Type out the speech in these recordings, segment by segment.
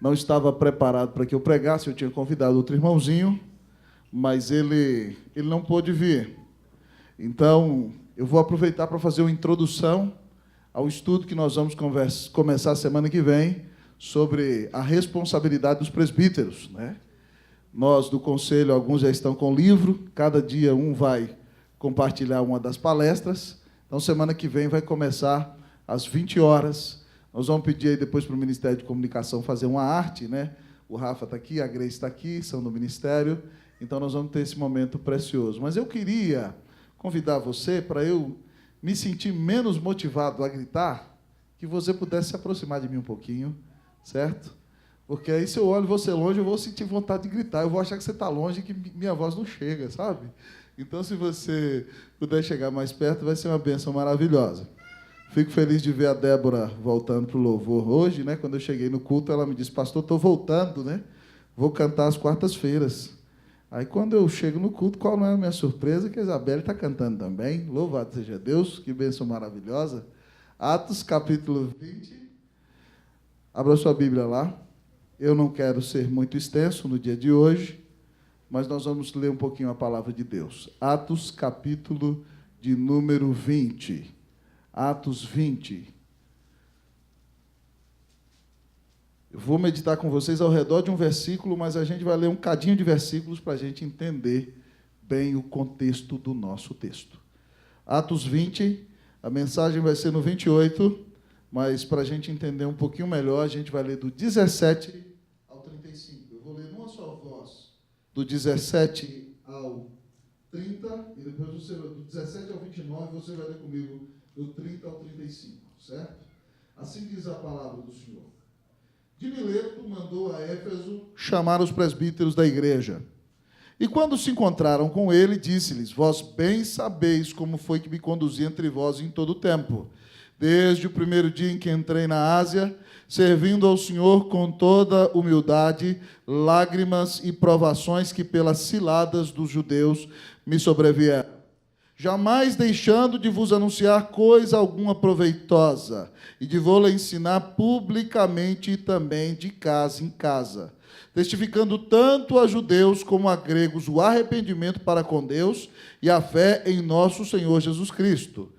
não estava preparado para que eu pregasse. Eu tinha convidado outro irmãozinho, mas ele não pôde vir. Então, eu vou aproveitar para fazer uma introdução ao estudo que nós vamos começar semana que vem sobre a responsabilidade dos presbíteros, né? Nós, do Conselho, alguns já estão com o livro, cada dia um vai compartilhar uma das palestras. Então, semana que vem vai começar às 20 horas. Nós vamos pedir aí depois para o Ministério de Comunicação fazer uma arte, né? O Rafa está aqui, a Grace está aqui, são do Ministério. Então, nós vamos ter esse momento precioso. Mas eu queria convidar você para eu me sentir menos motivado a gritar, que você pudesse se aproximar de mim um pouquinho, certo? Porque aí, se eu olho você longe, eu vou sentir vontade de gritar. Eu vou achar que você está longe e que minha voz não chega, sabe? Então, se você puder chegar mais perto, vai ser uma bênção maravilhosa. Fico feliz de ver a Débora voltando para o louvor hoje, né? Quando eu cheguei no culto, ela me disse, pastor, estou voltando, né? Vou cantar às quartas-feiras. Aí, quando eu chego no culto, qual não é a minha surpresa? Que a Isabelle está cantando também. Louvado seja Deus, que bênção maravilhosa. Atos, capítulo 20. Abra sua Bíblia lá. Eu não quero ser muito extenso no dia de hoje, mas nós vamos ler um pouquinho a palavra de Deus. Atos, capítulo de número 20. Atos 20. Eu vou meditar com vocês ao redor de um versículo, mas a gente vai ler um cadinho de versículos para a gente entender bem o contexto do nosso texto. Atos 20, a mensagem vai ser no 28, mas para a gente entender um pouquinho melhor, a gente vai ler do 17 ao 35. Eu vou ler numa só voz, do 17 ao 30, e depois você, do 17 ao 29, você vai ler comigo do 30 ao 35, certo? Assim diz a palavra do Senhor. De Mileto mandou a Éfeso chamar os presbíteros da igreja. E quando se encontraram com ele, disse-lhes, vós bem sabeis como foi que me conduzi entre vós em todo o tempo, desde o primeiro dia em que entrei na Ásia, servindo ao Senhor com toda humildade, lágrimas e provações que pelas ciladas dos judeus me sobrevieram. Jamais deixando de vos anunciar coisa alguma proveitosa, e de vou-la ensinar publicamente e também de casa em casa, testificando tanto a judeus como a gregos o arrependimento para com Deus e a fé em nosso Senhor Jesus Cristo.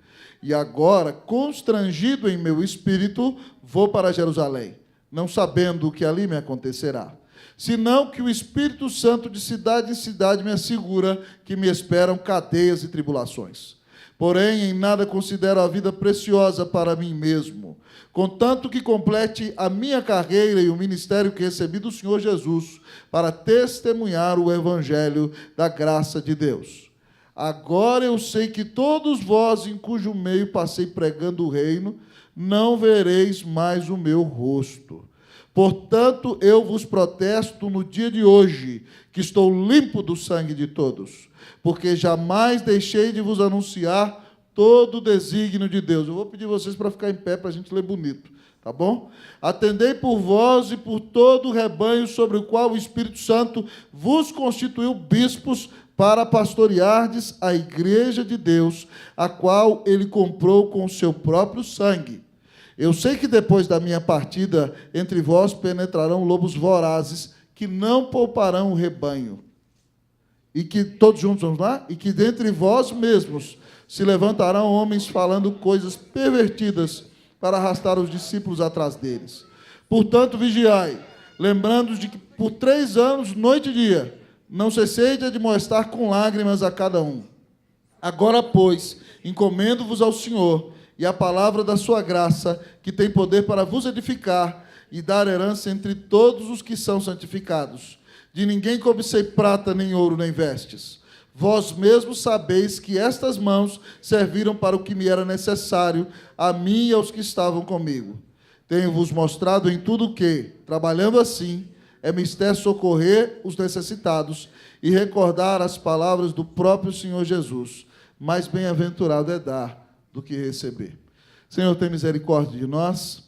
E agora, constrangido em meu espírito, vou para Jerusalém, não sabendo o que ali me acontecerá, senão que o Espírito Santo de cidade em cidade me assegura que me esperam cadeias e tribulações. Porém, em nada considero a vida preciosa para mim mesmo, contanto que complete a minha carreira e o ministério que recebi do Senhor Jesus, para testemunhar o evangelho da graça de Deus. Agora eu sei que todos vós, em cujo meio passei pregando o reino, não vereis mais o meu rosto. Portanto, eu vos protesto no dia de hoje, que estou limpo do sangue de todos, porque jamais deixei de vos anunciar todo o desígnio de Deus. Eu vou pedir vocês para ficar em pé, para a gente ler bonito, tá bom? Atendei por vós e por todo o rebanho sobre o qual o Espírito Santo vos constituiu bispos para pastoreardes a igreja de Deus, a qual ele comprou com o seu próprio sangue. Eu sei que depois da minha partida entre vós penetrarão lobos vorazes que não pouparão o rebanho. E que, todos juntos vamos lá? E que dentre vós mesmos se levantarão homens falando coisas pervertidas para arrastar os discípulos atrás deles. Portanto, vigiai, lembrando de que por 3 anos, noite e dia, não cessei de admoestar com lágrimas a cada um. Agora, pois, encomendo-vos ao Senhor e a palavra da sua graça, que tem poder para vos edificar e dar herança entre todos os que são santificados. De ninguém cobicei prata, nem ouro, nem vestes. Vós mesmos sabeis que estas mãos serviram para o que me era necessário, a mim e aos que estavam comigo. Tenho-vos mostrado em tudo que, trabalhando assim, é mister socorrer os necessitados e recordar as palavras do próprio Senhor Jesus. Mais bem-aventurado é dar do que receber. Senhor, tem misericórdia de nós,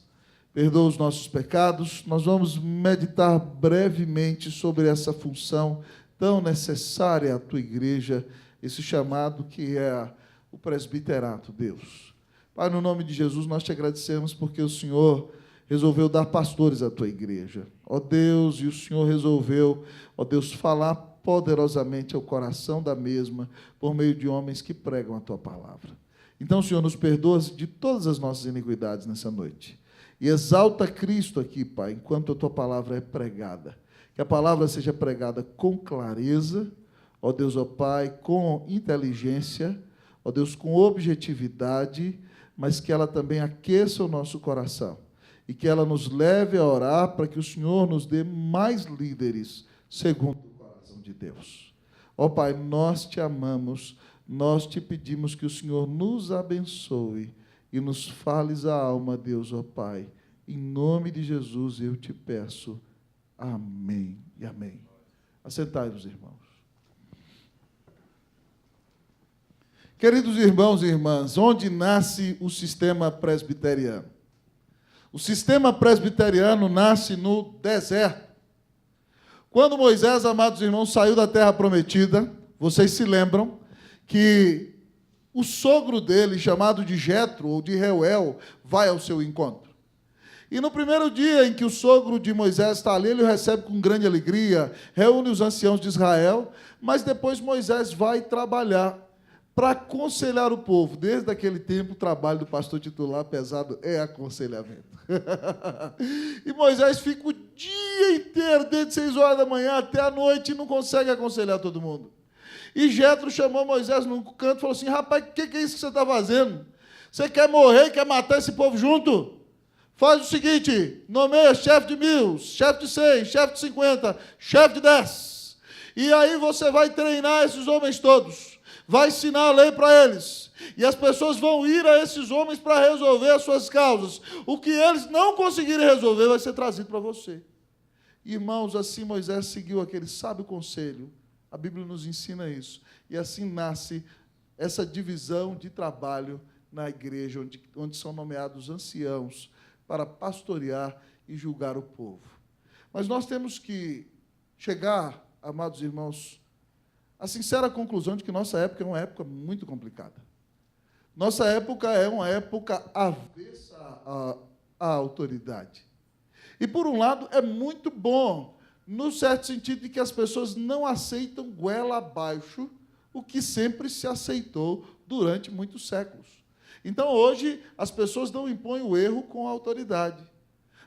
perdoa os nossos pecados. Nós vamos meditar brevemente sobre essa função tão necessária à tua igreja, esse chamado que é o presbiterato, Deus. Pai, no nome de Jesus, nós te agradecemos porque o Senhor resolveu dar pastores à tua igreja. Ó Deus, e o Senhor resolveu, ó Deus, falar poderosamente ao coração da mesma, por meio de homens que pregam a tua palavra. Então, Senhor, nos perdoa de todas as nossas iniquidades nessa noite. E exalta Cristo aqui, Pai, enquanto a tua palavra é pregada. Que a palavra seja pregada com clareza, ó Deus, ó Pai, com inteligência, ó Deus, com objetividade, mas que ela também aqueça o nosso coração. E que ela nos leve a orar para que o Senhor nos dê mais líderes, segundo o coração de Deus. Ó Pai, nós te amamos, nós te pedimos que o Senhor nos abençoe e nos fales a alma, Deus, ó Pai. Em nome de Jesus eu te peço. Amém e amém. Assentai-vos, irmãos. Queridos irmãos e irmãs, onde nasce o sistema presbiteriano? O sistema presbiteriano nasce no deserto. Quando Moisés, amados irmãos, saiu da terra prometida, vocês se lembram que o sogro dele, chamado de Jetro, ou de Reuel, vai ao seu encontro. E no primeiro dia em que o sogro de Moisés está ali, ele o recebe com grande alegria, reúne os anciãos de Israel, mas depois Moisés vai trabalhar para aconselhar o povo. Desde aquele tempo, o trabalho do pastor titular pesado é aconselhamento. E Moisés fica o dia inteiro, desde 6 horas da manhã até a noite, e não consegue aconselhar todo mundo. E Jetro chamou Moisés num canto e falou assim: rapaz, o que é isso que você está fazendo? Você quer morrer, quer matar esse povo junto? Faz o seguinte, nomeia chefe de 1000, chefe de 100, chefe de 50, chefe de 10. E aí você vai treinar esses homens todos. Vai ensinar a lei para eles. E as pessoas vão ir a esses homens para resolver as suas causas. O que eles não conseguirem resolver vai ser trazido para você. Irmãos, assim Moisés seguiu aquele sábio conselho. A Bíblia nos ensina isso. E assim nasce essa divisão de trabalho na igreja, onde são nomeados anciãos para pastorear e julgar o povo. Mas nós temos que chegar, amados irmãos, a sincera conclusão de que nossa época é uma época muito complicada. Nossa época é uma época avessa à autoridade. E, por um lado, é muito bom, no certo sentido de que as pessoas não aceitam goela abaixo o que sempre se aceitou durante muitos séculos. Então, hoje, as pessoas não impõem o erro com a autoridade.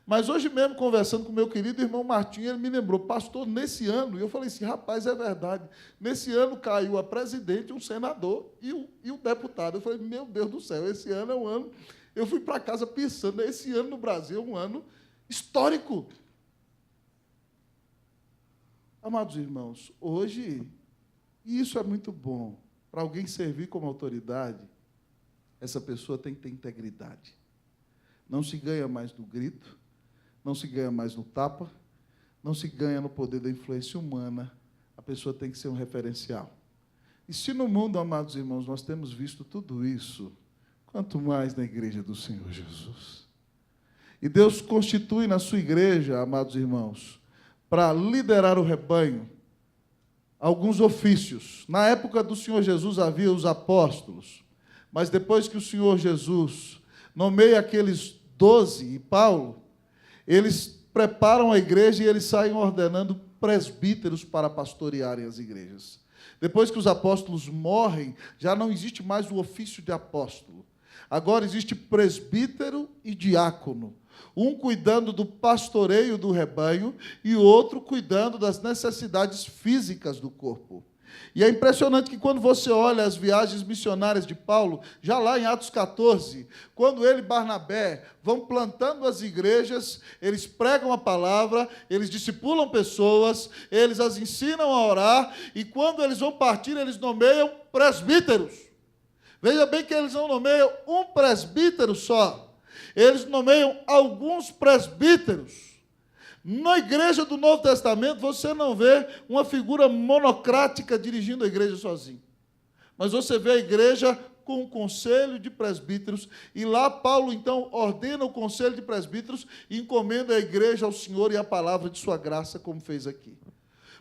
Mas hoje mesmo, conversando com o meu querido irmão Martinho, ele me lembrou, pastor, nesse ano, e eu falei assim, rapaz, é verdade, nesse ano caiu a presidente, um senador e o deputado. Eu falei, meu Deus do céu, esse ano é um ano... Eu fui para casa pensando, esse ano no Brasil é um ano histórico. Amados irmãos, hoje, e isso é muito bom, para alguém servir como autoridade, essa pessoa tem que ter integridade. Não se ganha mais no grito, não se ganha mais no tapa, não se ganha no poder da influência humana. A pessoa tem que ser um referencial. E se no mundo, amados irmãos, nós temos visto tudo isso, quanto mais na igreja do Senhor Jesus. E Deus constitui na sua igreja, amados irmãos, para liderar o rebanho, alguns ofícios. Na época do Senhor Jesus havia os apóstolos, mas depois que o Senhor Jesus nomeia aqueles 12 e Paulo, eles preparam a igreja e eles saem ordenando presbíteros para pastorearem as igrejas. Depois que os apóstolos morrem, já não existe mais o ofício de apóstolo. Agora existe presbítero e diácono. Um cuidando do pastoreio do rebanho e o outro cuidando das necessidades físicas do corpo. E é impressionante que quando você olha as viagens missionárias de Paulo, já lá em Atos 14, quando ele e Barnabé vão plantando as igrejas, eles pregam a palavra, eles discipulam pessoas, eles as ensinam a orar, e quando eles vão partir, eles nomeiam presbíteros. Veja bem que eles não nomeiam um presbítero só, eles nomeiam alguns presbíteros. Na igreja do Novo Testamento, você não vê uma figura monocrática dirigindo a igreja sozinho. Mas você vê a igreja com um conselho de presbíteros, e lá Paulo, então, ordena o conselho de presbíteros e encomenda a igreja ao Senhor e a palavra de sua graça, como fez aqui.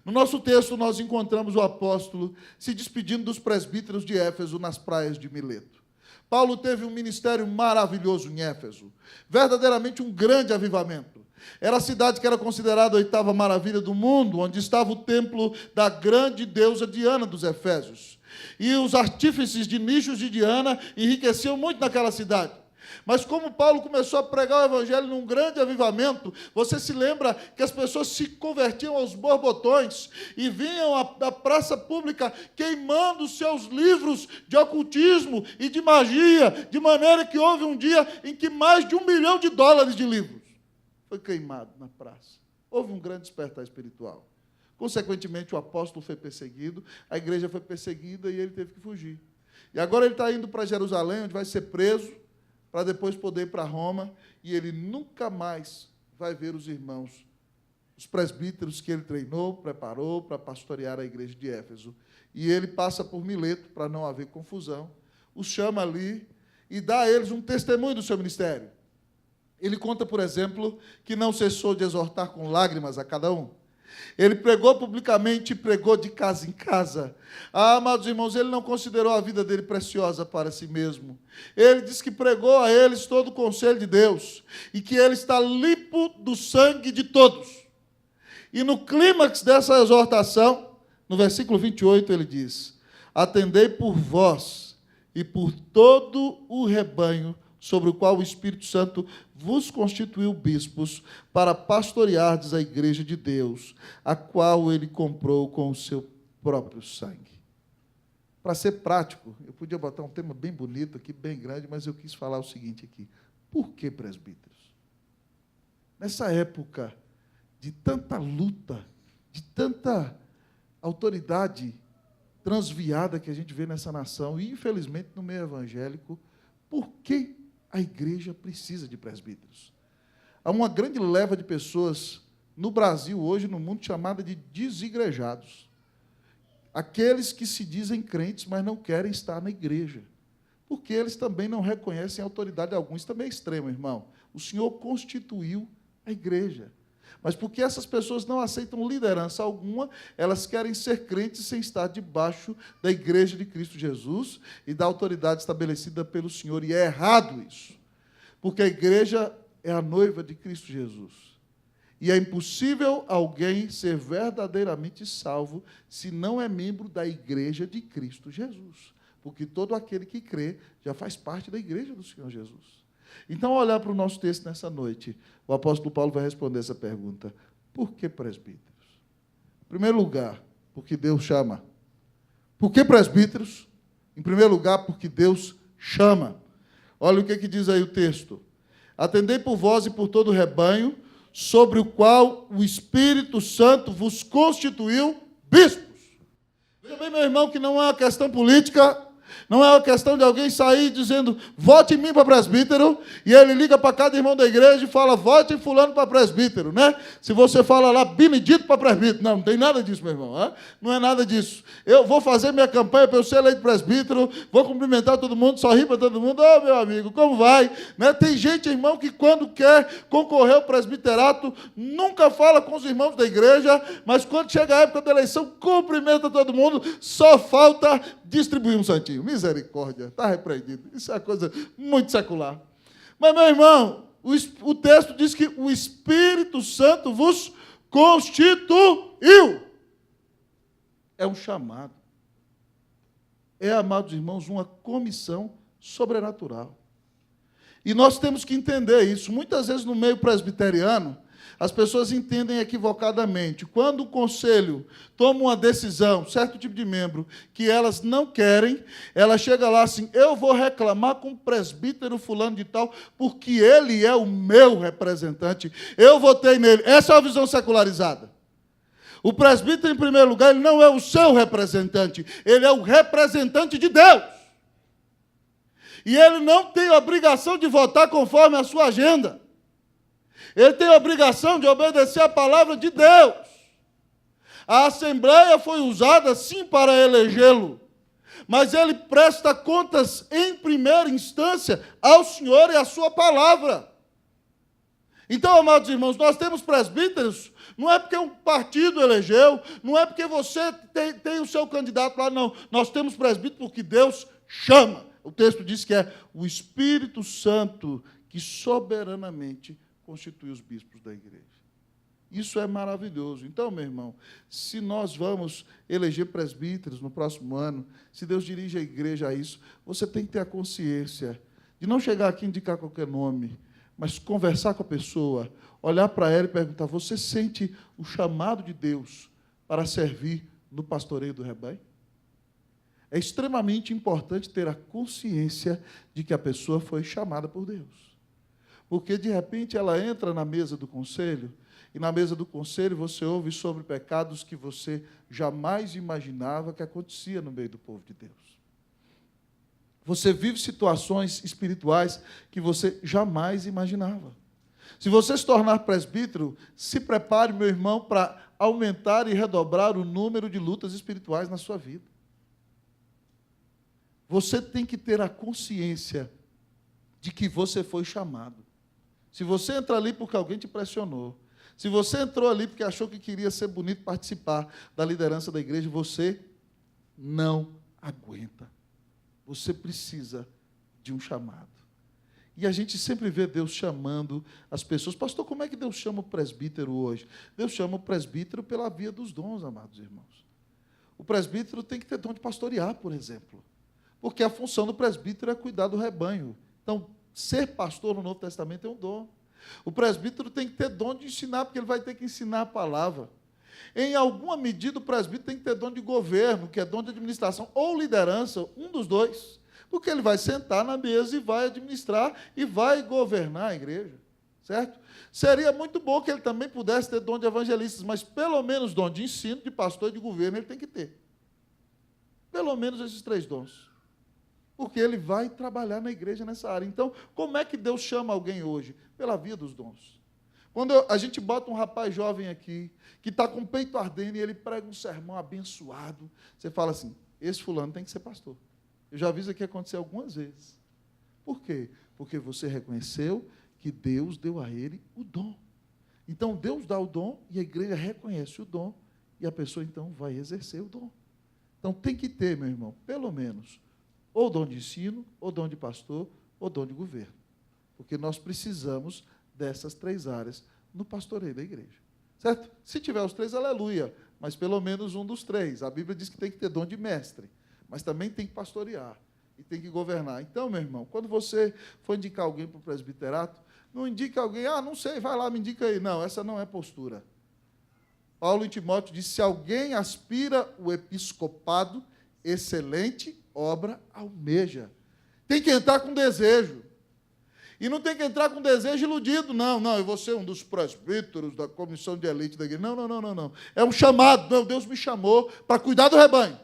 No nosso texto, nós encontramos o apóstolo se despedindo dos presbíteros de Éfeso nas praias de Mileto. Paulo teve um ministério maravilhoso em Éfeso, verdadeiramente um grande avivamento. Era a cidade que era considerada a oitava maravilha do mundo, onde estava o templo da grande deusa Diana dos Efésios. E os artífices de nichos de Diana enriqueciam muito naquela cidade. Mas como Paulo começou a pregar o evangelho num grande avivamento, você se lembra que as pessoas se convertiam aos borbotões e vinham da praça pública queimando seus livros de ocultismo e de magia, de maneira que houve um dia em que mais de $1 milhão de livros foi queimado na praça. Houve um grande despertar espiritual. Consequentemente, o apóstolo foi perseguido, a igreja foi perseguida e ele teve que fugir. E agora ele está indo para Jerusalém, onde vai ser preso, para depois poder ir para Roma, e ele nunca mais vai ver os irmãos, os presbíteros que ele treinou, preparou para pastorear a igreja de Éfeso. E ele passa por Mileto, para não haver confusão, os chama ali e dá a eles um testemunho do seu ministério. Ele conta, por exemplo, que não cessou de exortar com lágrimas a cada um. Ele pregou publicamente e pregou de casa em casa. Amados irmãos, ele não considerou a vida dele preciosa para si mesmo. Ele diz que pregou a eles todo o conselho de Deus e que ele está limpo do sangue de todos. E no clímax dessa exortação, no versículo 28, ele diz: atendei por vós e por todo o rebanho sobre o qual o Espírito Santo vos constituiu bispos para pastoreardes a igreja de Deus, a qual ele comprou com o seu próprio sangue. Para ser prático, eu podia botar um tema bem bonito aqui, bem grande, mas eu quis falar o seguinte aqui. Por que presbíteros? Nessa época de tanta luta, de tanta autoridade transviada que a gente vê nessa nação, e infelizmente no meio evangélico, por que a igreja precisa de presbíteros? Há uma grande leva de pessoas no Brasil hoje, no mundo, chamada de desigrejados. Aqueles que se dizem crentes, mas não querem estar na igreja, porque eles também não reconhecem autoridade alguma. Isso também é extremo, irmão. O Senhor constituiu a igreja, mas porque essas pessoas não aceitam liderança alguma, elas querem ser crentes sem estar debaixo da igreja de Cristo Jesus e da autoridade estabelecida pelo Senhor. E é errado isso, porque a igreja é a noiva de Cristo Jesus. E é impossível alguém ser verdadeiramente salvo se não é membro da igreja de Cristo Jesus, porque todo aquele que crê já faz parte da igreja do Senhor Jesus. Então, ao olhar para o nosso texto nessa noite, o apóstolo Paulo vai responder essa pergunta: por que presbíteros? Em primeiro lugar, porque Deus chama. Por que presbíteros? Em primeiro lugar, porque Deus chama. Olha o que diz aí o texto: atendei por vós e por todo o rebanho, sobre o qual o Espírito Santo vos constituiu bispos. Veja bem, meu irmão, que não é uma questão política. Não é uma questão de alguém sair dizendo, vote em mim para presbítero, e ele liga para cada irmão da igreja e fala, vote em fulano para presbítero, né? Se você fala lá, Benedito para presbítero. Não tem nada disso, meu irmão. Hein? Não é nada disso. Eu vou fazer minha campanha para eu ser eleito presbítero, vou cumprimentar todo mundo, sorrir para todo mundo. Ô, meu amigo, como vai? Né? Tem gente, irmão, que quando quer concorrer ao presbiterato, nunca fala com os irmãos da igreja, mas quando chega a época da eleição, cumprimenta todo mundo, só falta distribuir um santinho. Misericórdia, está repreendido. Isso é uma coisa muito secular. Mas, meu irmão, o texto diz que o Espírito Santo vos constituiu. É um chamado. É, amados irmãos, uma comissão sobrenatural. E nós temos que entender isso. Muitas vezes, no meio presbiteriano, as pessoas entendem equivocadamente. Quando o conselho toma uma decisão, certo tipo de membro, que elas não querem, ela chega lá assim, eu vou reclamar com o presbítero fulano de tal, porque ele é o meu representante, eu votei nele. Essa é a visão secularizada. O presbítero, em primeiro lugar, ele não é o seu representante, ele é o representante de Deus. E ele não tem a obrigação de votar conforme a sua agenda. Ele tem a obrigação de obedecer a palavra de Deus. A Assembleia foi usada, sim, para elegê-lo, mas ele presta contas, em primeira instância, ao Senhor e à sua palavra. Então, amados irmãos, nós temos presbíteros, não é porque um partido elegeu, não é porque você tem o seu candidato lá, não. Nós temos presbíteros porque Deus chama. O texto diz que é o Espírito Santo que soberanamente constitui os bispos da igreja. Isso é maravilhoso. Então, meu irmão, se nós vamos eleger presbíteros no próximo ano, se Deus dirige a igreja a isso, você tem que ter a consciência de não chegar aqui e indicar qualquer nome, mas conversar com a pessoa, olhar para ela e perguntar: você sente o chamado de Deus para servir no pastoreio do rebanho? É extremamente importante ter a consciência de que a pessoa foi chamada por Deus. Porque, de repente, ela entra na mesa do conselho, e na mesa do conselho você ouve sobre pecados que você jamais imaginava que acontecia no meio do povo de Deus. Você vive situações espirituais que você jamais imaginava. Se você se tornar presbítero, se prepare, meu irmão, para aumentar e redobrar o número de lutas espirituais na sua vida. Você tem que ter a consciência de que você foi chamado. Se você entra ali porque alguém te pressionou, se você entrou ali porque achou que queria ser bonito, participar da liderança da igreja, você não aguenta. Você precisa de um chamado. E a gente sempre vê Deus chamando as pessoas. Pastor, como é que Deus chama o presbítero hoje? Deus chama o presbítero pela via dos dons, amados irmãos. O presbítero tem que ter dom de pastorear, por exemplo. Porque a função do presbítero é cuidar do rebanho. Então, ser pastor no Novo Testamento é um dom. O presbítero tem que ter dom de ensinar, porque ele vai ter que ensinar a palavra. Em alguma medida, o presbítero tem que ter dom de governo, que é dom de administração, ou liderança, um dos dois. Porque ele vai sentar na mesa e vai administrar e vai governar a igreja. Certo? Seria muito bom que ele também pudesse ter dom de evangelistas, mas pelo menos dom de ensino, de pastor e de governo ele tem que ter. Pelo menos esses 3 dons. Porque ele vai trabalhar na igreja nessa área. Então, como é que Deus chama alguém hoje? Pela via dos dons. Quando a gente bota um rapaz jovem aqui, que está com o peito ardendo, e ele prega um sermão abençoado, você fala assim: esse fulano tem que ser pastor. Eu já vi isso aqui acontecer algumas vezes. Por quê? Porque você reconheceu que Deus deu a ele o dom. Então, Deus dá o dom, e a igreja reconhece o dom, e a pessoa, então, vai exercer o dom. Então, tem que ter, meu irmão, pelo menos, ou dom de ensino, ou dom de pastor, ou dom de governo. Porque nós precisamos dessas 3 áreas no pastoreio da igreja. Certo? Se tiver os 3, aleluia, mas pelo menos um dos 3. A Bíblia diz que tem que ter dom de mestre, mas também tem que pastorear e tem que governar. Então, meu irmão, quando você for indicar alguém para o presbiterato, não indique alguém: não sei, vai lá, me indica aí. Não, essa não é postura. Paulo em Timóteo diz: se alguém aspira o episcopado, excelente obra almeja. Tem que entrar com desejo. E não tem que entrar com desejo iludido, não, eu vou ser um dos presbíteros da comissão de elite da igreja. Não. É um chamado. Não, Deus me chamou para cuidar do rebanho.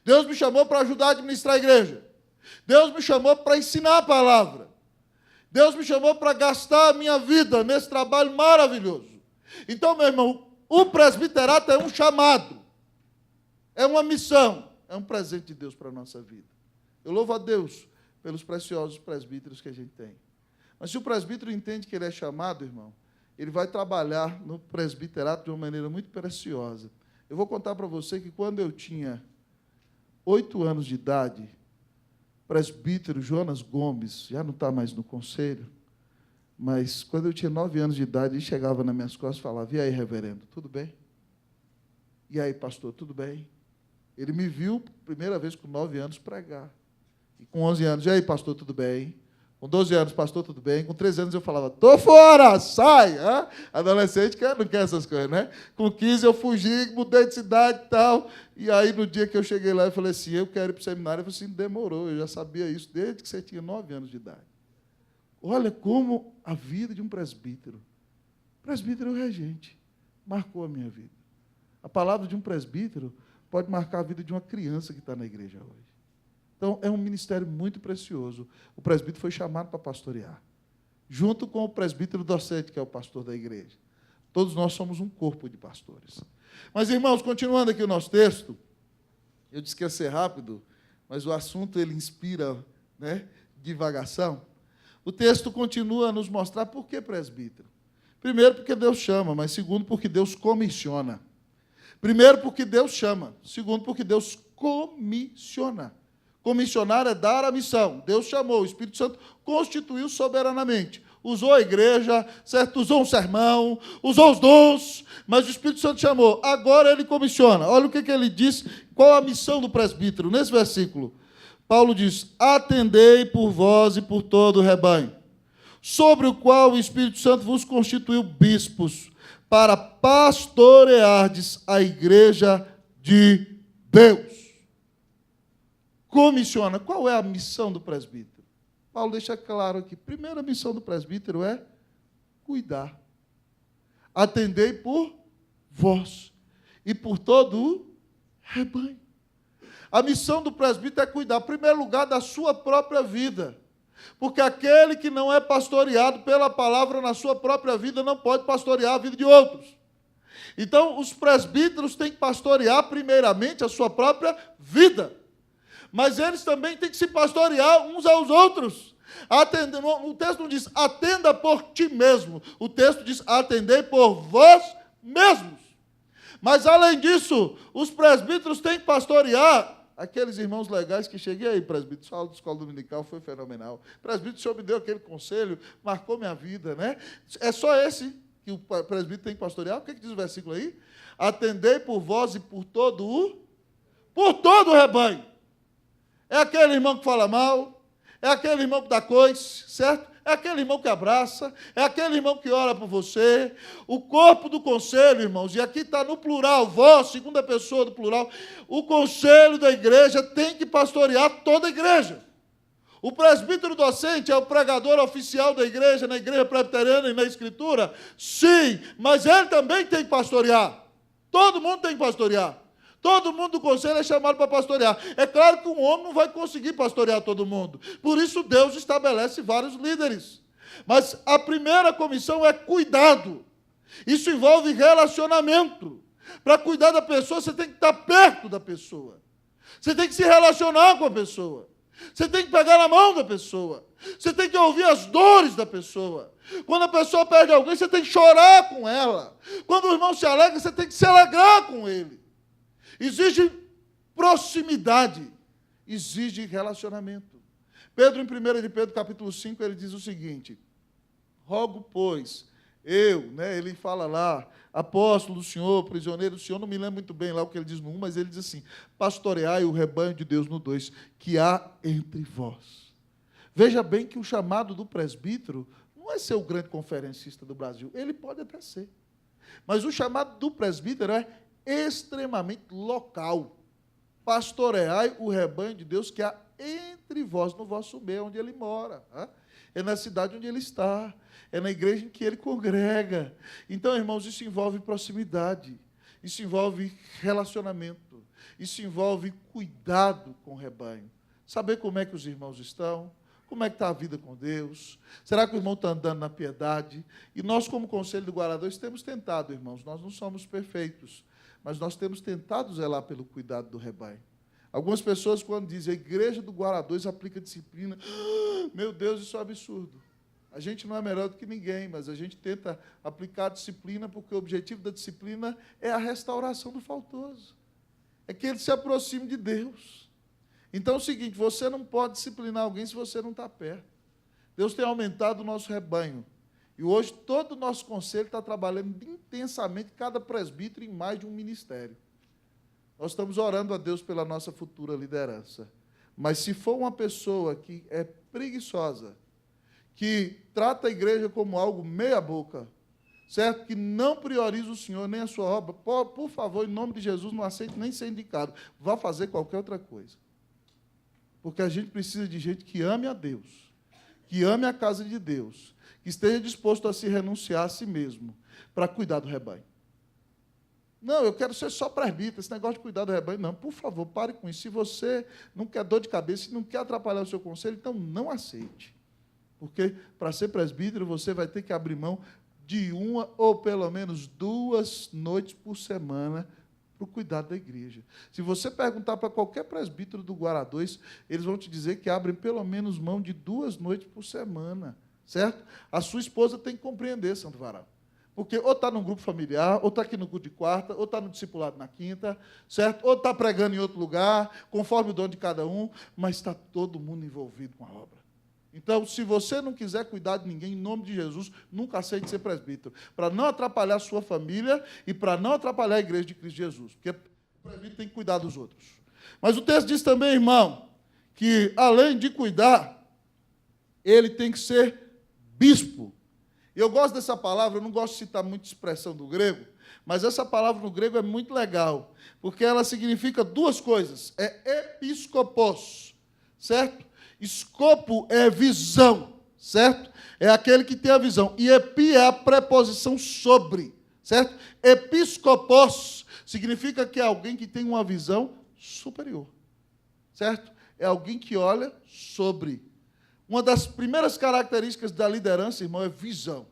Deus me chamou para ajudar a administrar a igreja. Deus me chamou para ensinar a palavra. Deus me chamou para gastar a minha vida nesse trabalho maravilhoso. Então, meu irmão, o presbiterato é um chamado. É uma missão. É um presente de Deus para a nossa vida. Eu louvo a Deus pelos preciosos presbíteros que a gente tem. Mas se o presbítero entende que ele é chamado, irmão, ele vai trabalhar no presbiterato de uma maneira muito preciosa. Eu vou contar para você que quando eu tinha 8 anos de idade, o presbítero Jonas Gomes, já não está mais no conselho, mas quando eu tinha 9 anos de idade, ele chegava nas minhas costas e falava: e aí, reverendo, tudo bem? E aí, pastor, tudo bem? Ele me viu, primeira vez com 9 anos, pregar. E com 11 anos: e aí, pastor, tudo bem? Com 12 anos: pastor, tudo bem? Com 13 anos eu falava: tô fora, sai! Adolescente não quer essas coisas, né? Com 15 eu fugi, mudei de cidade e tal. E aí, no dia que eu cheguei lá, eu falei assim: eu quero ir para o seminário. Eu falei assim: demorou, eu já sabia isso desde que você tinha 9 anos de idade. Olha como a vida de um presbítero. O presbítero é o regente. Marcou a minha vida. A palavra de um presbítero pode marcar a vida de uma criança que está na igreja hoje. Então, é um ministério muito precioso. O presbítero foi chamado para pastorear, junto com o presbítero docente, que é o pastor da igreja. Todos nós somos um corpo de pastores. Mas, irmãos, continuando aqui o nosso texto, eu disse que ia ser rápido, mas o assunto ele inspira, divagação. O texto continua a nos mostrar por que presbítero. Primeiro, porque Deus chama, mas segundo, porque Deus comissiona. Primeiro, porque Deus chama. Segundo, porque Deus comissiona. Comissionar é dar a missão. Deus chamou, o Espírito Santo constituiu soberanamente. Usou a igreja, certo? Usou um sermão, usou os dons, mas o Espírito Santo chamou. Agora ele comissiona. Olha o que ele diz, qual a missão do presbítero. Nesse versículo, Paulo diz, atendei por vós e por todo o rebanho, sobre o qual o Espírito Santo vos constituiu bispos, para pastoreardes a igreja de Deus. Comissiona. Qual é a missão do presbítero? Paulo deixa claro aqui. Primeira missão do presbítero é cuidar. Atendei por vós e por todo o rebanho. A missão do presbítero é cuidar, em primeiro lugar, da sua própria vida. Porque aquele que não é pastoreado pela palavra na sua própria vida não pode pastorear a vida de outros. Então, os presbíteros têm que pastorear, primeiramente, a sua própria vida. Mas eles também têm que se pastorear uns aos outros. O texto não diz, atenda por ti mesmo. O texto diz, atendei por vós mesmos. Mas, além disso, os presbíteros têm que pastorear aqueles irmãos legais que cheguei aí, presbítero, sua aula de escola dominical foi fenomenal. Presbítero, o senhor me deu aquele conselho, marcou minha vida, né? É só esse que o presbítero tem que pastorear? O que diz o versículo aí? Atendei por vós e por todo o rebanho. É aquele irmão que fala mal, é aquele irmão que dá coice, certo? É aquele irmão que abraça, é aquele irmão que ora por você. O corpo do conselho, irmãos, e aqui está no plural, vós, segunda pessoa do plural, o conselho da igreja tem que pastorear toda a igreja. O presbítero docente é o pregador oficial da igreja, na igreja presbiteriana e na escritura? Sim, mas ele também tem que pastorear. Todo mundo tem que pastorear. Todo mundo do conselho é chamado para pastorear. É claro que um homem não vai conseguir pastorear todo mundo. Por isso Deus estabelece vários líderes. Mas a primeira comissão é cuidado. Isso envolve relacionamento. Para cuidar da pessoa, você tem que estar perto da pessoa. Você tem que se relacionar com a pessoa. Você tem que pegar na mão da pessoa. Você tem que ouvir as dores da pessoa. Quando a pessoa perde alguém, você tem que chorar com ela. Quando o irmão se alegra, você tem que se alegrar com ele. Exige proximidade, exige relacionamento. Pedro, em 1 de Pedro, capítulo 5, ele diz o seguinte, rogo, pois, ele fala lá, apóstolo do Senhor, prisioneiro do Senhor, não me lembro muito bem lá o que ele diz no 1, mas ele diz assim, pastoreai o rebanho de Deus no 2, que há entre vós. Veja bem que o chamado do presbítero não é ser o grande conferencista do Brasil, ele pode até ser, mas o chamado do presbítero é extremamente local. Pastoreai o rebanho de Deus que há entre vós, no vosso meio, onde ele mora. É na cidade onde ele está. É na igreja em que ele congrega. Então, irmãos, isso envolve proximidade. Isso envolve relacionamento. Isso envolve cuidado com o rebanho. Saber como é que os irmãos estão. Como é que está a vida com Deus? Será que o irmão está andando na piedade? E nós, como Conselho do Guarda-2, temos tentado, irmãos. Nós não somos perfeitos. Mas nós temos tentado zelar pelo cuidado do rebanho. Algumas pessoas, quando dizem a igreja do Guarda-2 aplica disciplina, meu Deus, isso é um absurdo. A gente não é melhor do que ninguém, mas a gente tenta aplicar a disciplina porque o objetivo da disciplina é a restauração do faltoso. É que ele se aproxime de Deus. Então é o seguinte, você não pode disciplinar alguém se você não está perto. Deus tem aumentado o nosso rebanho. E hoje todo o nosso conselho está trabalhando intensamente, cada presbítero em mais de um ministério. Nós estamos orando a Deus pela nossa futura liderança. Mas se for uma pessoa que é preguiçosa, que trata a igreja como algo meia boca, certo? Que não prioriza o Senhor nem a sua obra, por favor, em nome de Jesus, não aceite nem ser indicado. Vá fazer qualquer outra coisa. Porque a gente precisa de gente que ame a Deus, que ame a casa de Deus, que esteja disposto a se renunciar a si mesmo para cuidar do rebanho. Não, eu quero ser só presbítero, esse negócio de cuidar do rebanho, não, por favor, pare com isso. Se você não quer dor de cabeça, se não quer atrapalhar o seu conselho, então não aceite. Porque para ser presbítero, você vai ter que abrir mão de uma ou pelo menos 2 noites por semana para o cuidado da igreja. Se você perguntar para qualquer presbítero do Guarda-2, eles vão te dizer que abrem pelo menos mão de 2 noites por semana. Certo? A sua esposa tem que compreender, Santo Varal. Porque ou está num grupo familiar, ou está aqui no culto de quarta, ou está no discipulado na quinta, certo? Ou está pregando em outro lugar, conforme o dom de cada um, mas está todo mundo envolvido com a obra. Então, se você não quiser cuidar de ninguém, em nome de Jesus, nunca aceite ser presbítero, para não atrapalhar a sua família e para não atrapalhar a igreja de Cristo Jesus, porque o presbítero tem que cuidar dos outros. Mas o texto diz também, irmão, que além de cuidar, ele tem que ser bispo. Eu gosto dessa palavra, eu não gosto de citar muita expressão do grego, mas essa palavra no grego é muito legal, porque ela significa duas coisas. É episcopos, certo? Escopo é visão, certo? É aquele que tem a visão. E epi é a preposição sobre, certo? Episcopos significa que é alguém que tem uma visão superior, certo? É alguém que olha sobre. Uma das primeiras características da liderança, irmão, é visão.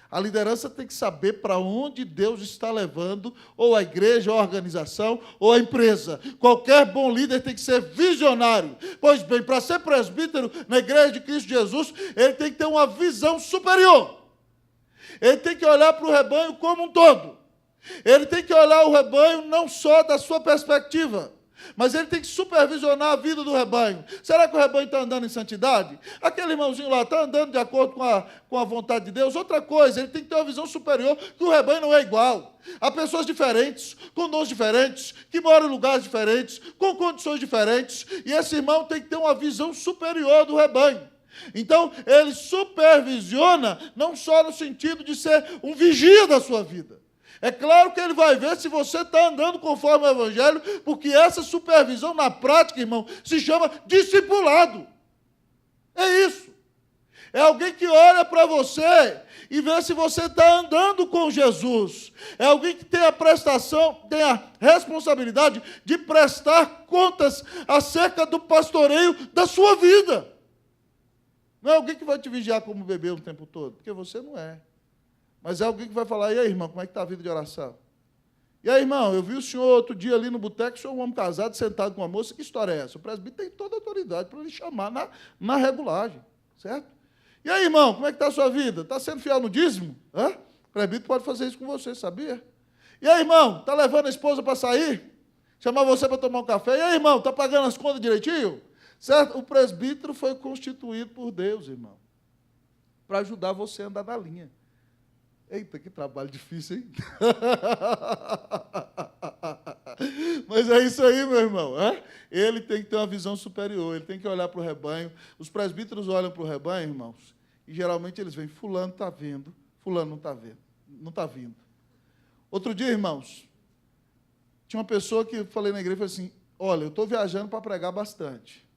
A liderança tem que saber para onde Deus está levando, ou a igreja, ou a organização, ou a empresa. Qualquer bom líder tem que ser visionário. Pois bem, para ser presbítero na igreja de Cristo Jesus, ele tem que ter uma visão superior. Ele tem que olhar para o rebanho como um todo. Ele tem que olhar o rebanho não só da sua perspectiva, mas ele tem que supervisionar a vida do rebanho. Será que o rebanho está andando em santidade? Aquele irmãozinho lá está andando de acordo com a vontade de Deus? Outra coisa, ele tem que ter uma visão superior, que o rebanho não é igual. Há pessoas diferentes, com dons diferentes, que moram em lugares diferentes, com condições diferentes, e esse irmão tem que ter uma visão superior do rebanho. Então, ele supervisiona, não só no sentido de ser um vigia da sua vida. É claro que ele vai ver se você está andando conforme o Evangelho, porque essa supervisão na prática, irmão, se chama discipulado. É isso. É alguém que olha para você e vê se você está andando com Jesus. É alguém que tem a prestação, tem a responsabilidade de prestar contas acerca do pastoreio da sua vida. Não é alguém que vai te vigiar como bebê o tempo todo, porque você não é. Mas é alguém que vai falar, e aí, irmão, como é que está a vida de oração? E aí, irmão, eu vi o senhor outro dia ali no boteco, o senhor é um homem casado, sentado com uma moça, que história é essa? O presbítero tem toda a autoridade para lhe chamar na regulagem, certo? E aí, irmão, como é que está a sua vida? Está sendo fiel no dízimo? Hã? O presbítero pode fazer isso com você, sabia? E aí, irmão, está levando a esposa para sair? Chamar você para tomar um café? E aí, irmão, está pagando as contas direitinho? Certo? O presbítero foi constituído por Deus, irmão, para ajudar você a andar na linha. Eita, que trabalho difícil, hein? Mas é isso aí, meu irmão. Ele tem que ter uma visão superior, ele tem que olhar para o rebanho. Os presbíteros olham para o rebanho, irmãos, e geralmente eles veem, fulano está vendo, fulano não está vendo, não está vindo. Outro dia, irmãos, tinha uma pessoa que eu falei na igreja, falei assim, olha, eu estou viajando para pregar bastante,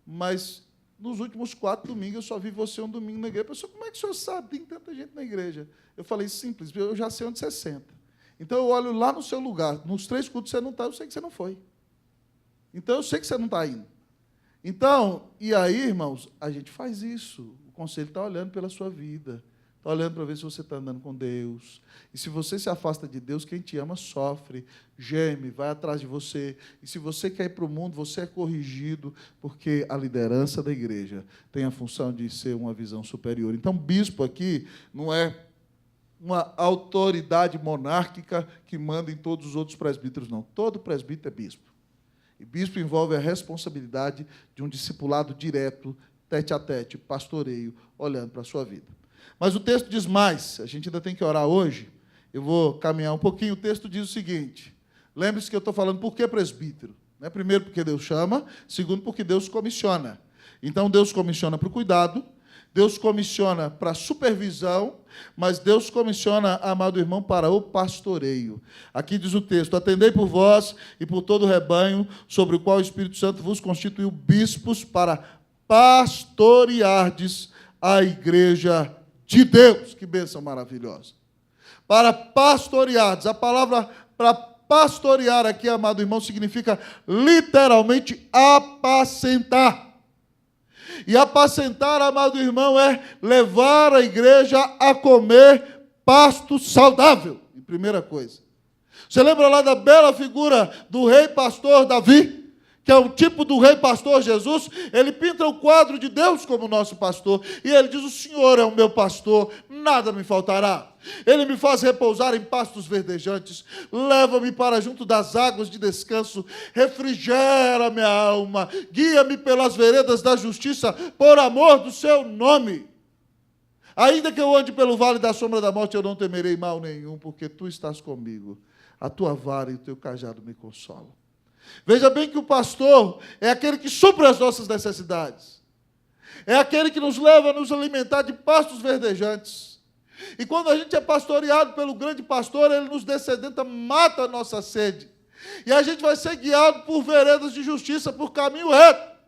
mas nos últimos 4 domingos, eu só vi você um domingo na igreja. Pessoal, como é que o senhor sabe? Tem tanta gente na igreja. Eu falei, simples, eu já sei onde você senta. Então, eu olho lá no seu lugar. Nos 3 cultos você não está, eu sei que você não foi. Então, eu sei que você não está indo. Então, e aí, irmãos, a gente faz isso. O conselho está olhando pela sua vida. Está olhando para ver se você está andando com Deus. E se você se afasta de Deus, quem te ama sofre, geme, vai atrás de você. E se você quer ir para o mundo, você é corrigido, porque a liderança da igreja tem a função de ser uma visão superior. Então, bispo aqui não é uma autoridade monárquica que manda em todos os outros presbíteros, não. Todo presbítero é bispo. E bispo envolve a responsabilidade de um discipulado direto, tete a tete, pastoreio, olhando para a sua vida. Mas o texto diz mais, a gente ainda tem que orar hoje, eu vou caminhar um pouquinho, o texto diz o seguinte, lembre-se que eu estou falando por que presbítero? Né? Primeiro, porque Deus chama, segundo, porque Deus comissiona. Então, Deus comissiona para o cuidado, Deus comissiona para a supervisão, mas Deus comissiona, amado irmão, para o pastoreio. Aqui diz o texto, atendei por vós e por todo o rebanho, sobre o qual o Espírito Santo vos constituiu bispos para pastoreardes a igreja de Deus. Que bênção maravilhosa. Para pastoreardes. A palavra para pastorear aqui, amado irmão, significa literalmente apacentar. E apacentar, amado irmão, é levar a igreja a comer pasto saudável. Primeira coisa. Você lembra lá da bela figura do rei pastor Davi? que é o tipo do rei pastor Jesus, ele pinta o quadro de Deus como nosso pastor, e ele diz: o Senhor é o meu pastor, nada me faltará. Ele me faz repousar em pastos verdejantes, leva-me para junto das águas de descanso, refrigera minha alma, guia-me pelas veredas da justiça, por amor do seu nome. Ainda que eu ande pelo vale da sombra da morte, eu não temerei mal nenhum, porque tu estás comigo, a tua vara e o teu cajado me consolam. Veja bem que o pastor é aquele que supre as nossas necessidades. É aquele que nos leva a nos alimentar de pastos verdejantes. E quando a gente é pastoreado pelo grande pastor, ele nos descedenta, mata a nossa sede. E a gente vai ser guiado por veredas de justiça, por caminho reto.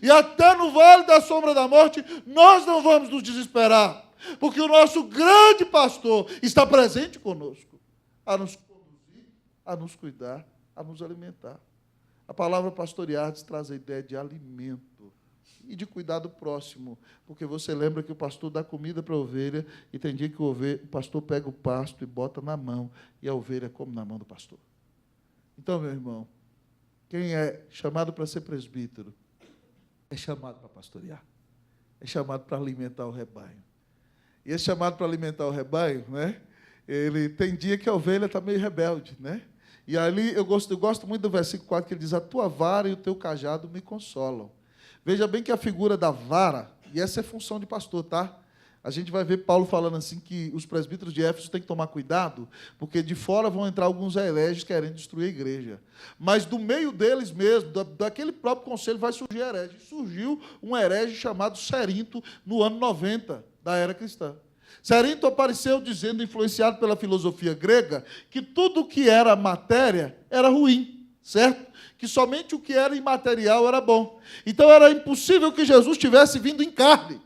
E até no vale da sombra da morte, nós não vamos nos desesperar. Porque o nosso grande pastor está presente conosco, a nos conduzir, a nos cuidar, a nos alimentar. A palavra pastorear traz a ideia de alimento e de cuidado próximo, porque você lembra que o pastor dá comida para a ovelha, e tem dia que o pastor pega o pasto e bota na mão, e a ovelha come na mão do pastor. Então, meu irmão, quem é chamado para ser presbítero, é chamado para pastorear, é chamado para alimentar o rebanho. E esse chamado para alimentar o rebanho, né, ele tem dia que a ovelha está meio rebelde, né? E ali eu gosto muito do versículo 4, que ele diz: a tua vara e o teu cajado me consolam. Veja bem que a figura da vara, e essa é função de pastor, tá? A gente vai ver Paulo falando assim que os presbíteros de Éfeso têm que tomar cuidado, porque de fora vão entrar alguns hereges querendo destruir a igreja. Mas do meio deles mesmo, daquele próprio conselho, vai surgir herege. Surgiu um herege chamado Cerinto no ano 90 da era cristã. Cerinto apareceu dizendo, influenciado pela filosofia grega, que tudo que era matéria era ruim, certo? Que somente o que era imaterial era bom. Então era impossível que Jesus tivesse vindo em carne.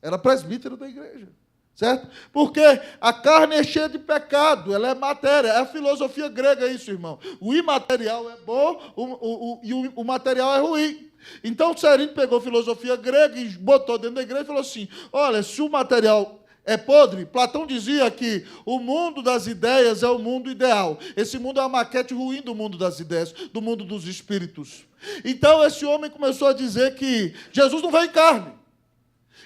Era presbítero da igreja, certo? Porque a carne é cheia de pecado, ela é matéria. É a filosofia grega isso, irmão. O imaterial é bom e o material é ruim. Então Cerinto pegou a filosofia grega e botou dentro da igreja e falou assim: olha, se o material é podre, Platão dizia que o mundo das ideias é o mundo ideal. Esse mundo é uma maquete ruim do mundo das ideias, do mundo dos espíritos. Então esse homem começou a dizer que Jesus não veio em carne.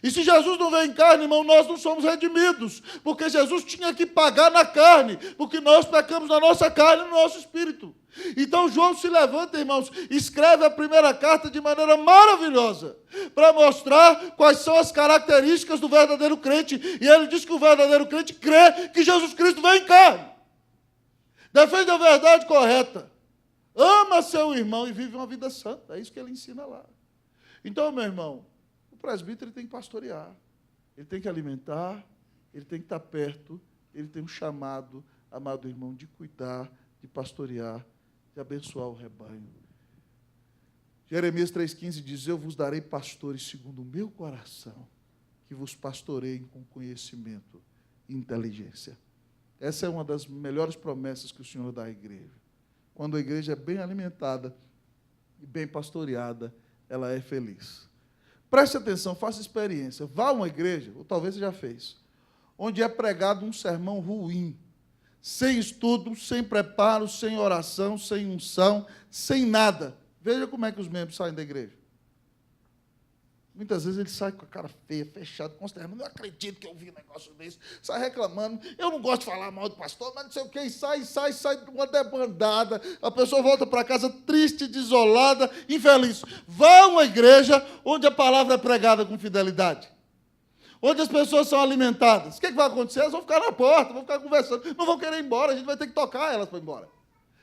E se Jesus não veio em carne, irmão, nós não somos redimidos, porque Jesus tinha que pagar na carne, porque nós pecamos na nossa carne e no nosso espírito. Então João se levanta, irmãos, escreve a primeira carta de maneira maravilhosa, para mostrar quais são as características do verdadeiro crente. E ele diz que o verdadeiro crente crê que Jesus Cristo veio em carne. Defende a verdade correta. Ama seu irmão e vive uma vida santa. É isso que ele ensina lá. Então, meu irmão, o presbítero tem que pastorear. Ele tem que alimentar, ele tem que estar perto, ele tem um chamado, amado irmão, de cuidar, de pastorear, de abençoar o rebanho. Jeremias 3,15 diz: eu vos darei pastores segundo o meu coração, que vos pastoreiem com conhecimento e inteligência. Essa é uma das melhores promessas que o Senhor dá à igreja. Quando a igreja é bem alimentada e bem pastoreada, ela é feliz. Preste atenção, faça experiência. Vá a uma igreja, ou talvez você já fez, onde é pregado um sermão ruim, sem estudo, sem preparo, sem oração, sem unção, sem nada. Veja como é que os membros saem da igreja. Muitas vezes eles saem com a cara feia, fechada, consternado. Não acredito que eu vi um negócio desse. Sai reclamando. Eu não gosto de falar mal do pastor, mas não sei o que. E sai de uma debandada. A pessoa volta para casa triste, desolada, infeliz. Vá a uma igreja onde a palavra é pregada com fidelidade. Onde as pessoas são alimentadas. O que vai acontecer? Elas vão ficar na porta, vão ficar conversando. Não vão querer ir embora. A gente vai ter que tocar elas para ir embora.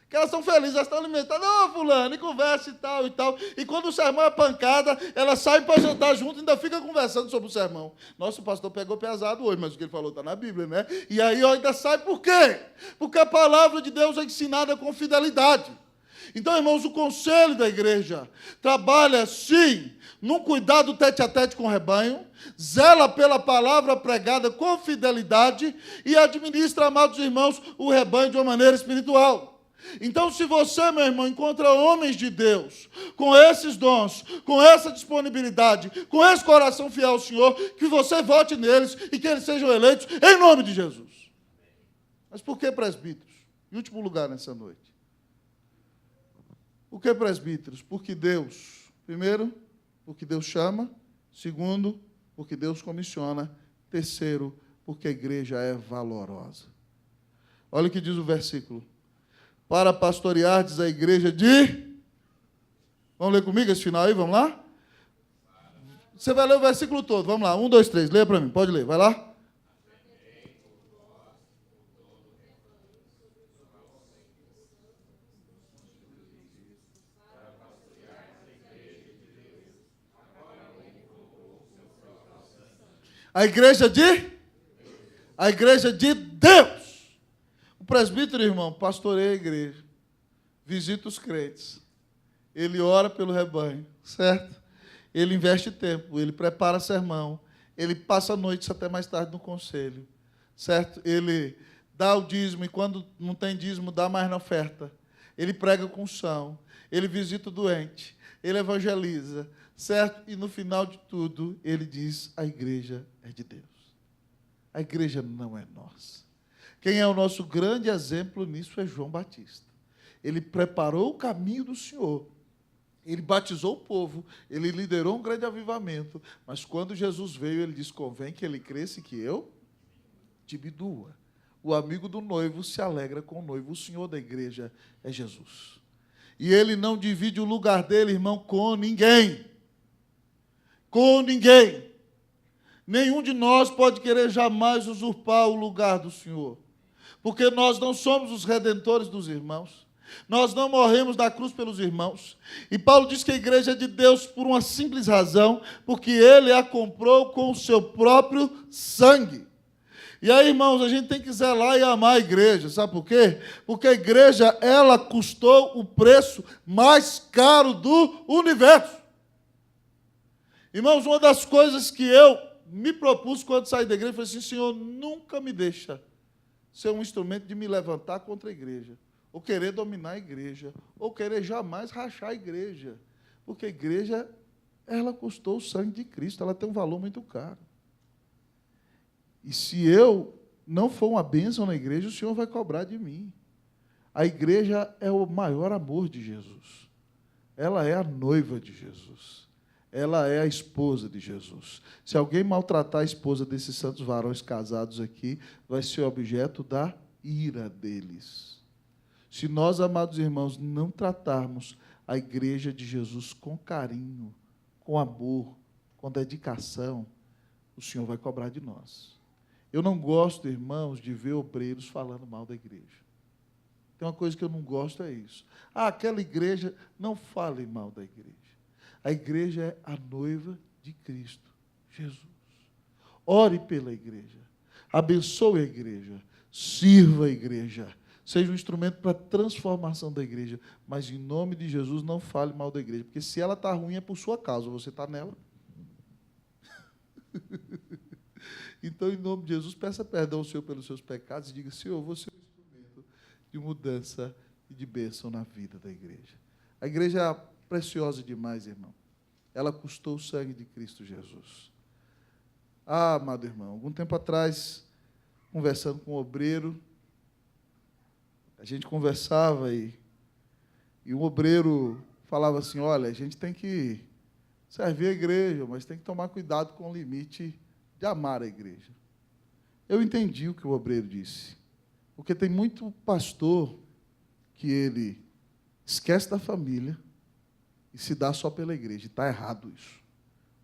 Porque elas estão felizes, elas estão alimentadas. Ô, fulano, e conversa e tal, e tal. E quando o sermão é pancada, elas saem para jantar junto e ainda ficam conversando sobre o sermão. Nossa, o pastor pegou pesado hoje, mas o que ele falou está na Bíblia, né? E aí ainda sai por quê? Porque a palavra de Deus é ensinada com fidelidade. Então, irmãos, o conselho da igreja trabalha, sim, num cuidado tete-a-tete com o rebanho, zela pela palavra pregada com fidelidade e administra, amados irmãos, o rebanho de uma maneira espiritual. Então, se você, meu irmão, encontra homens de Deus com esses dons, com essa disponibilidade, com esse coração fiel ao Senhor, que você vote neles e que eles sejam eleitos em nome de Jesus. Mas por que presbíteros? Em último lugar nessa noite. Por que presbíteros? Porque Deus, primeiro, porque Deus chama. Segundo, porque Deus comissiona. Terceiro, porque a igreja é valorosa. Olha o que diz o versículo. Para pastoreardes a igreja de... Vamos ler comigo esse final aí, vamos lá? Você vai ler o versículo todo, vamos lá. 1, 2, 3, leia para mim, pode ler, vai lá. A igreja de? A igreja de Deus. O presbítero, irmão, pastoreia a igreja. Visita os crentes. Ele ora pelo rebanho, certo? Ele investe tempo, ele prepara sermão. Ele passa noites até mais tarde no conselho, certo? Ele dá o dízimo e quando não tem dízimo, dá mais na oferta. Ele prega com unção. Ele visita o doente. Ele evangeliza. Certo? E no final de tudo, ele diz, a igreja é de Deus. A igreja não é nossa. Quem é o nosso grande exemplo nisso é João Batista. Ele preparou o caminho do Senhor. Ele batizou o povo, ele liderou um grande avivamento, mas quando Jesus veio, ele disse, convém que ele cresça e que eu diminua. O amigo do noivo se alegra com o noivo. O Senhor da igreja é Jesus. E ele não divide o lugar dele, irmão, com ninguém. Com ninguém. Nenhum de nós pode querer jamais usurpar o lugar do Senhor. Porque nós não somos os redentores dos irmãos. Nós não morremos na cruz pelos irmãos. E Paulo diz que a igreja é de Deus por uma simples razão, porque ele a comprou com o seu próprio sangue. E aí, irmãos, a gente tem que zelar e amar a igreja. Sabe por quê? Porque a igreja, ela custou o preço mais caro do universo. Irmãos, uma das coisas que eu me propus quando saí da igreja, foi assim, Senhor, nunca me deixa ser um instrumento de me levantar contra a igreja, ou querer dominar a igreja, ou querer jamais rachar a igreja. Porque a igreja, ela custou o sangue de Cristo, ela tem um valor muito caro. E se eu não for uma bênção na igreja, o Senhor vai cobrar de mim. A igreja é o maior amor de Jesus. Ela é a noiva de Jesus. Ela é a esposa de Jesus. Se alguém maltratar a esposa desses santos varões casados aqui, vai ser objeto da ira deles. Se nós, amados irmãos, não tratarmos a igreja de Jesus com carinho, com amor, com dedicação, o Senhor vai cobrar de nós. Eu não gosto, irmãos, de ver obreiros falando mal da igreja. Tem uma coisa que eu não gosto, é isso. Aquela igreja, não fale mal da igreja. A igreja é a noiva de Cristo, Jesus. Ore pela igreja. Abençoe a igreja. Sirva a igreja. Seja um instrumento para a transformação da igreja. Mas, em nome de Jesus, não fale mal da igreja. Porque se ela está ruim, é por sua causa. Você está nela. Então, em nome de Jesus, peça perdão ao Senhor pelos seus pecados e diga, Senhor, eu vou ser um instrumento de mudança e de bênção na vida da igreja. A igreja é preciosa demais, irmão. Ela custou o sangue de Cristo Jesus. Ah, amado irmão, algum tempo atrás, conversando com um obreiro, a gente conversava e um obreiro falava assim, olha, a gente tem que servir a igreja, mas tem que tomar cuidado com o limite de amar a igreja. Eu entendi o que o obreiro disse, porque tem muito pastor que ele esquece da família e se dá só pela igreja, e está errado isso.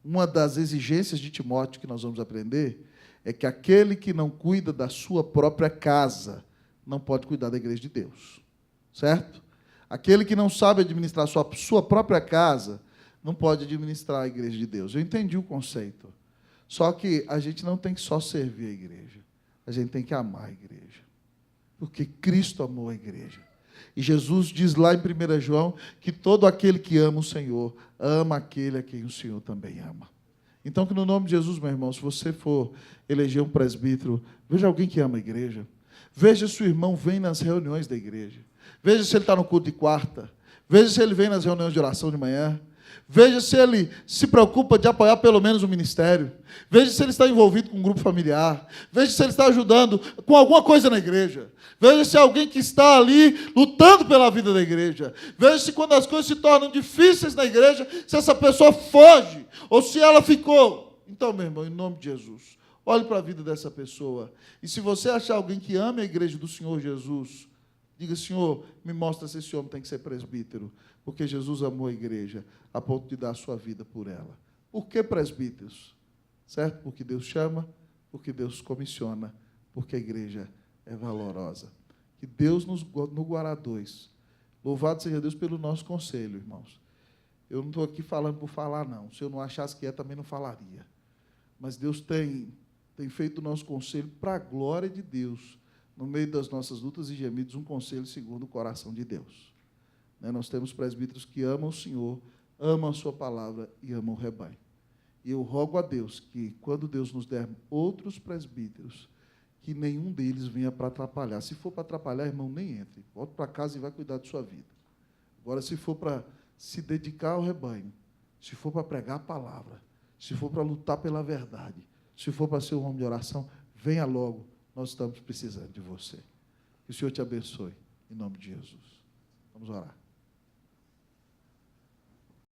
Uma das exigências de Timóteo que nós vamos aprender é que aquele que não cuida da sua própria casa não pode cuidar da igreja de Deus, certo? Aquele que não sabe administrar a sua própria casa não pode administrar a igreja de Deus. Eu entendi o conceito. Só que a gente não tem que só servir a igreja, a gente tem que amar a igreja, porque Cristo amou a igreja. E Jesus diz lá em 1 João que todo aquele que ama o Senhor, ama aquele a quem o Senhor também ama. Então, que no nome de Jesus, meu irmão, se você for eleger um presbítero, veja alguém que ama a igreja, veja se o irmão vem nas reuniões da igreja, veja se ele está no culto de quarta, veja se ele vem nas reuniões de oração de manhã, Veja se ele se preocupa de apoiar pelo menos o ministério. Veja se ele está envolvido com um grupo familiar. Veja se ele está ajudando com alguma coisa na igreja. Veja se é alguém que está ali lutando pela vida da igreja. Veja se quando as coisas se tornam difíceis na igreja, se essa pessoa foge ou se ela ficou. Então, meu irmão, em nome de Jesus, olhe para a vida dessa pessoa. E se você achar alguém que ame a igreja do Senhor Jesus, diga: Senhor, me mostra se esse homem tem que ser presbítero. Porque Jesus amou a igreja a ponto de dar a sua vida por ela. Por que presbíteros? Certo? Porque Deus chama, porque Deus comissiona, porque a igreja é valorosa. Que Deus nos guarda-dois. Louvado seja Deus pelo nosso conselho, irmãos. Eu não estou aqui falando por falar, não. Se eu não achasse que também não falaria. Mas Deus tem feito o nosso conselho para a glória de Deus, no meio das nossas lutas e gemidos, um conselho segundo o coração de Deus. Nós temos presbíteros que amam o Senhor, amam a sua palavra e amam o rebanho. E eu rogo a Deus que, quando Deus nos der outros presbíteros, que nenhum deles venha para atrapalhar. Se for para atrapalhar, irmão, nem entre. Volte para casa e vai cuidar de sua vida. Agora, se for para se dedicar ao rebanho, se for para pregar a palavra, se for para lutar pela verdade, se for para ser um homem de oração, venha logo. Nós estamos precisando de você. Que o Senhor te abençoe, em nome de Jesus. Vamos orar.